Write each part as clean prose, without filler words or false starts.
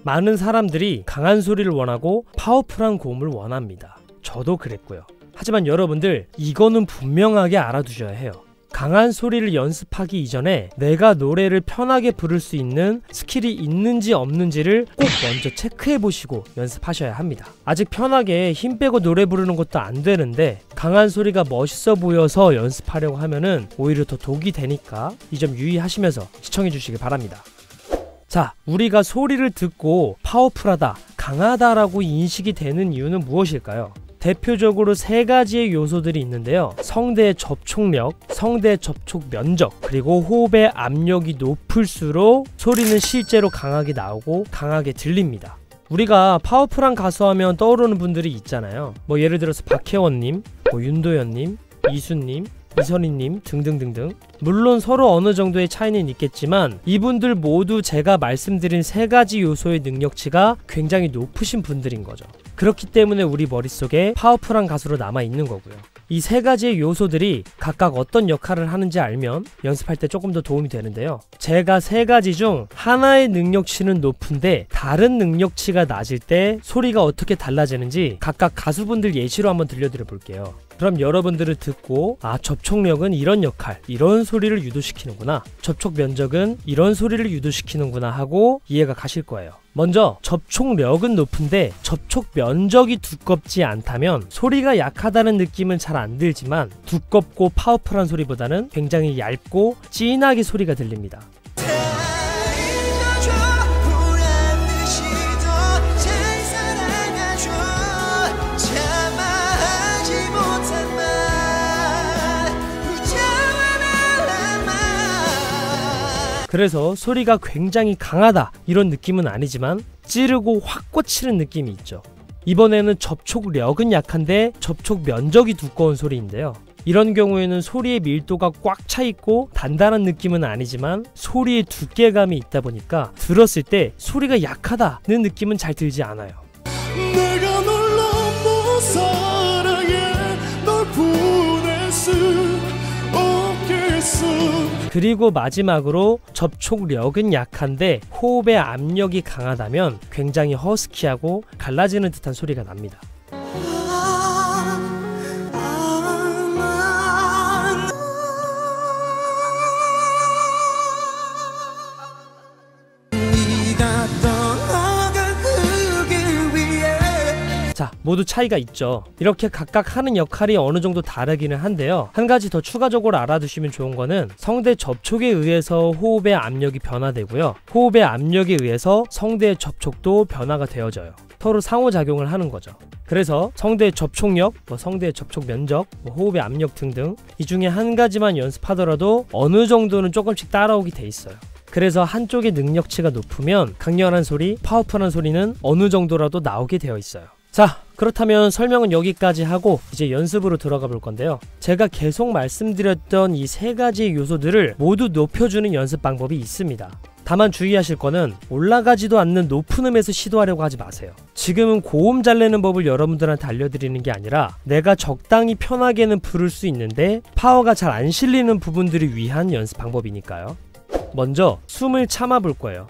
많은 사람들이 강한 소리를 원하고 파워풀한 고음을 원합니다. 저도 그랬고요. 하지만 여러분들, 이거는 분명하게 알아두셔야 해요. 강한 소리를 연습하기 이전에 내가 노래를 편하게 부를 수 있는 스킬이 있는지 없는지를 꼭 먼저 체크해 보시고 연습하셔야 합니다. 아직 편하게 힘 빼고 노래 부르는 것도 안 되는데 강한 소리가 멋있어 보여서 연습하려고 하면은 오히려 더 독이 되니까 이 점 유의하시면서 시청해 주시기 바랍니다. 자, 우리가 소리를 듣고 파워풀하다, 강하다라고 인식이 되는 이유는 무엇일까요? 대표적으로 세 가지의 요소들이 있는데요. 성대의 접촉력, 성대의 접촉 면적, 그리고 호흡의 압력이 높을수록 소리는 실제로 강하게 나오고 강하게 들립니다. 우리가 파워풀한 가수 하면 떠오르는 분들이 있잖아요. 뭐 예를 들어서 박혜원님, 윤도현님, 이수님, 이선희님 등등등등. 물론 서로 어느 정도의 차이는 있겠지만 이분들 모두 제가 말씀드린 세 가지 요소의 능력치가 굉장히 높으신 분들인 거죠. 그렇기 때문에 우리 머릿속에 파워풀한 가수로 남아있는 거고요. 이 세 가지의 요소들이 각각 어떤 역할을 하는지 알면 연습할 때 조금 더 도움이 되는데요. 제가 세 가지 중 하나의 능력치는 높은데 다른 능력치가 낮을 때 소리가 어떻게 달라지는지 각각 가수분들 예시로 한번 들려드려 볼게요. 그럼 여러분들을 듣고 접촉력은 이런 역할, 이런 소리를 유도시키는구나, 접촉 면적은 이런 소리를 유도시키는구나 하고 이해가 가실 거예요. 먼저 접촉력은 높은데 접촉 면적이 두껍지 않다면 소리가 약하다는 느낌은 잘 안 들지만 두껍고 파워풀한 소리보다는 굉장히 얇고 진하게 소리가 들립니다. 그래서 소리가 굉장히 강하다 이런 느낌은 아니지만 찌르고 확 꽂히는 느낌이 있죠. 이번에는 접촉력은 약한데 접촉 면적이 두꺼운 소리인데요. 이런 경우에는 소리의 밀도가 꽉 차 있고 단단한 느낌은 아니지만 소리의 두께감이 있다 보니까 들었을 때 소리가 약하다는 느낌은 잘 들지 않아요. 내가 널 너무 사랑해 널 보낼 수 없겠어. 그리고 마지막으로 접촉력은 약한데 호흡의 압력이 강하다면 굉장히 허스키하고 갈라지는 듯한 소리가 납니다. 자, 모두 차이가 있죠. 이렇게 각각 하는 역할이 어느 정도 다르기는 한데요. 한 가지 더 추가적으로 알아두시면 좋은 거는 성대 접촉에 의해서 호흡의 압력이 변화되고요. 호흡의 압력에 의해서 성대의 접촉도 변화가 되어져요. 서로 상호작용을 하는 거죠. 그래서 성대의 접촉력, 성대의 접촉 면적, 호흡의 압력 등등 이 중에 한 가지만 연습하더라도 어느 정도는 조금씩 따라오게 돼 있어요. 그래서 한쪽의 능력치가 높으면 강렬한 소리, 파워풀한 소리는 어느 정도라도 나오게 되어 있어요. 자, 그렇다면 설명은 여기까지 하고 이제 연습으로 들어가 볼 건데요. 제가 계속 말씀드렸던 이 세 가지의 요소들을 모두 높여주는 연습 방법이 있습니다. 다만 주의하실 거는 올라가지도 않는 높은 음에서 시도하려고 하지 마세요. 지금은 고음 잘 내는 법을 여러분들한테 알려드리는 게 아니라 내가 적당히 편하게는 부를 수 있는데 파워가 잘 안 실리는 부분들을 위한 연습 방법이니까요. 먼저 숨을 참아 볼 거예요.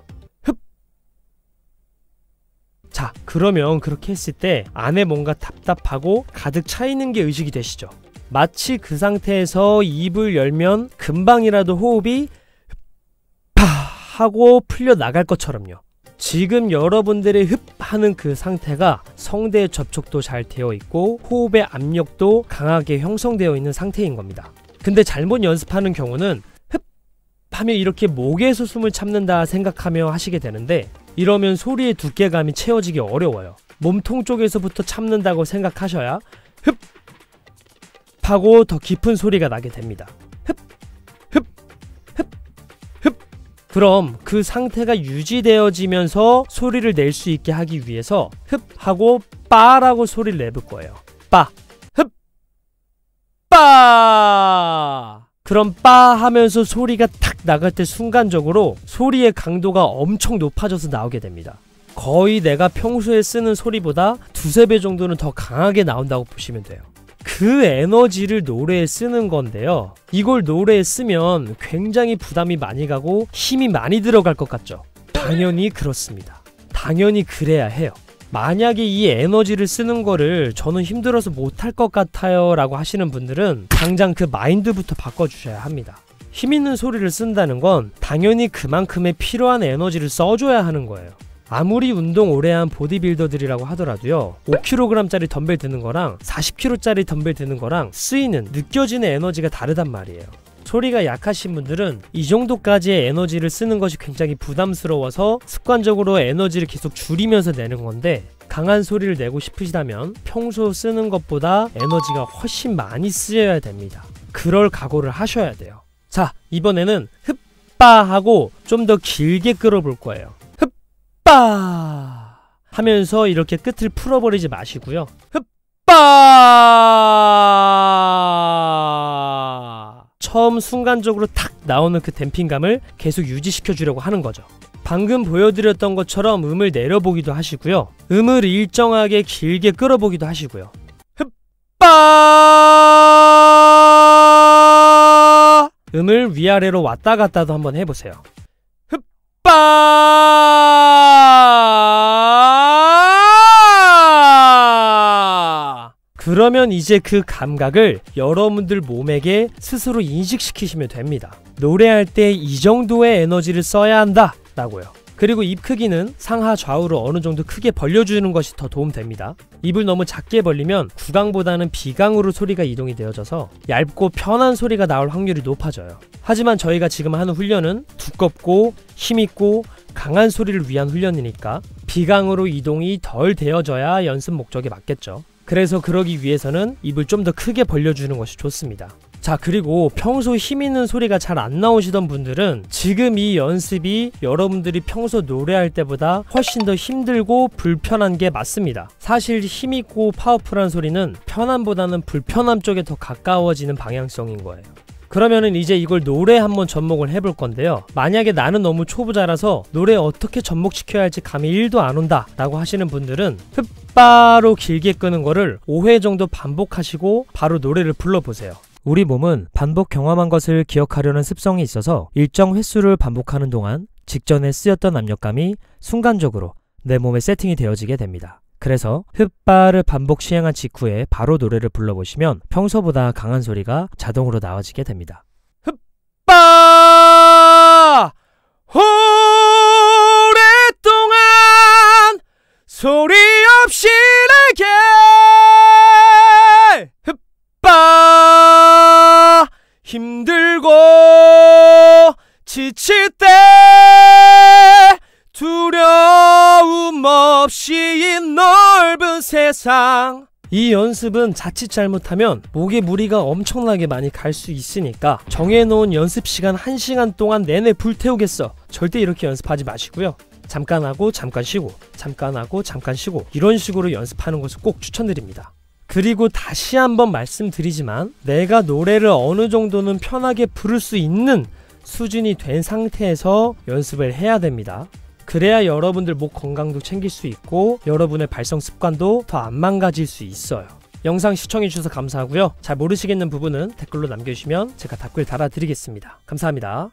자, 그러면 그렇게 했을 때 안에 뭔가 답답하고 가득 차 있는 게 의식이 되시죠? 마치 그 상태에서 입을 열면 금방이라도 호흡이 파 하고 풀려 나갈 것처럼요. 지금 여러분들의 흡 하는 그 상태가 성대의 접촉도 잘 되어 있고 호흡의 압력도 강하게 형성되어 있는 상태인 겁니다. 근데 잘못 연습하는 경우는 흡 하며 이렇게 목에서 숨을 참는다 생각하며 하시게 되는데 이러면 소리의 두께감이 채워지기 어려워요. 몸통 쪽에서부터 참는다고 생각하셔야 흡! 하고 더 깊은 소리가 나게 됩니다. 흡! 흡! 흡! 흡! 그럼 그 상태가 유지되어지면서 소리를 낼 수 있게 하기 위해서 흡! 하고 빠라고 소리를 내볼 거예요. 빠! 흡! 빠! 그럼 빠 하면서 소리가 탁 나갈 때 순간적으로 소리의 강도가 엄청 높아져서 나오게 됩니다. 거의 내가 평소에 쓰는 소리보다 두세 배 정도는 더 강하게 나온다고 보시면 돼요. 그 에너지를 노래에 쓰는 건데요. 이걸 노래에 쓰면 굉장히 부담이 많이 가고 힘이 많이 들어갈 것 같죠? 당연히 그렇습니다. 당연히 그래야 해요. 만약에 이 에너지를 쓰는 거를 저는 힘들어서 못할 것 같아요 라고 하시는 분들은 당장 그 마인드부터 바꿔주셔야 합니다. 힘있는 소리를 쓴다는 건 당연히 그만큼의 필요한 에너지를 써줘야 하는 거예요. 아무리 운동 오래한 보디빌더들이라고 하더라도요, 5kg짜리 덤벨 드는 거랑 40kg짜리 덤벨 드는 거랑 쓰이는, 느껴지는 에너지가 다르단 말이에요. 소리가 약하신 분들은 이 정도까지의 에너지를 쓰는 것이 굉장히 부담스러워서 습관적으로 에너지를 계속 줄이면서 내는 건데, 강한 소리를 내고 싶으시다면 평소 쓰는 것보다 에너지가 훨씬 많이 쓰여야 됩니다. 그럴 각오를 하셔야 돼요. 자, 이번에는 흡빠 하고 좀 더 길게 끌어볼 거예요. 흡빠 하면서 이렇게 끝을 풀어버리지 마시고요. 흡빠 처음 순간적으로 탁 나오는 그 댐핑감을 계속 유지시켜 주려고 하는 거죠. 방금 보여드렸던 것처럼 음을 내려보기도 하시고요, 음을 일정하게 길게 끌어보기도 하시고요. 흡빠 음을 위아래로 왔다 갔다도 한번 해보세요. 흡빠 그러면 이제 그 감각을 여러분들 몸에게 스스로 인식시키시면 됩니다. 노래할 때 이 정도의 에너지를 써야 한다 라고요. 그리고 입 크기는 상하 좌우로 어느 정도 크게 벌려주는 것이 더 도움됩니다. 입을 너무 작게 벌리면 구강보다는 비강으로 소리가 이동이 되어져서 얇고 편한 소리가 나올 확률이 높아져요. 하지만 저희가 지금 하는 훈련은 두껍고 힘있고 강한 소리를 위한 훈련이니까 비강으로 이동이 덜 되어져야 연습 목적에 맞겠죠. 그래서 그러기 위해서는 입을 좀 더 크게 벌려주는 것이 좋습니다. 자, 그리고 평소 힘있는 소리가 잘 안 나오시던 분들은 지금 이 연습이 여러분들이 평소 노래할 때보다 훨씬 더 힘들고 불편한 게 맞습니다. 사실 힘있고 파워풀한 소리는 편함보다는 불편함 쪽에 더 가까워지는 방향성인 거예요. 그러면은 이제 이걸 노래 한번 접목을 해볼 건데요, 만약에 나는 너무 초보자라서 노래 어떻게 접목시켜야 할지 감이 1도 안 온다 라고 하시는 분들은 흡바로 길게 끄는 거를 5회 정도 반복하시고 바로 노래를 불러보세요. 우리 몸은 반복 경험한 것을 기억하려는 습성이 있어서 일정 횟수를 반복하는 동안 직전에 쓰였던 압력감이 순간적으로 내 몸에 세팅이 되어지게 됩니다. 그래서 흡바를 반복 시행한 직후에 바로 노래를 불러보시면 평소보다 강한 소리가 자동으로 나와지게 됩니다. 흡바 오랫동안 소리 없이 내게 흡바 힘들고 지칠 때 두려움 없이 이 넓은 세상. 이 연습은 자칫 잘못하면 목에 무리가 엄청나게 많이 갈 수 있으니까 정해놓은 연습 시간 1시간 동안 내내 불태우겠어, 절대 이렇게 연습하지 마시고요. 잠깐 하고 잠깐 쉬고, 잠깐 하고 잠깐 쉬고, 이런 식으로 연습하는 것을 꼭 추천드립니다. 그리고 다시 한번 말씀드리지만 내가 노래를 어느 정도는 편하게 부를 수 있는 수준이 된 상태에서 연습을 해야 됩니다. 그래야 여러분들 목 건강도 챙길 수 있고 여러분의 발성 습관도 더 안 망가질 수 있어요. 영상 시청해주셔서 감사하고요. 잘 모르시겠는 부분은 댓글로 남겨주시면 제가 답글 달아드리겠습니다. 감사합니다.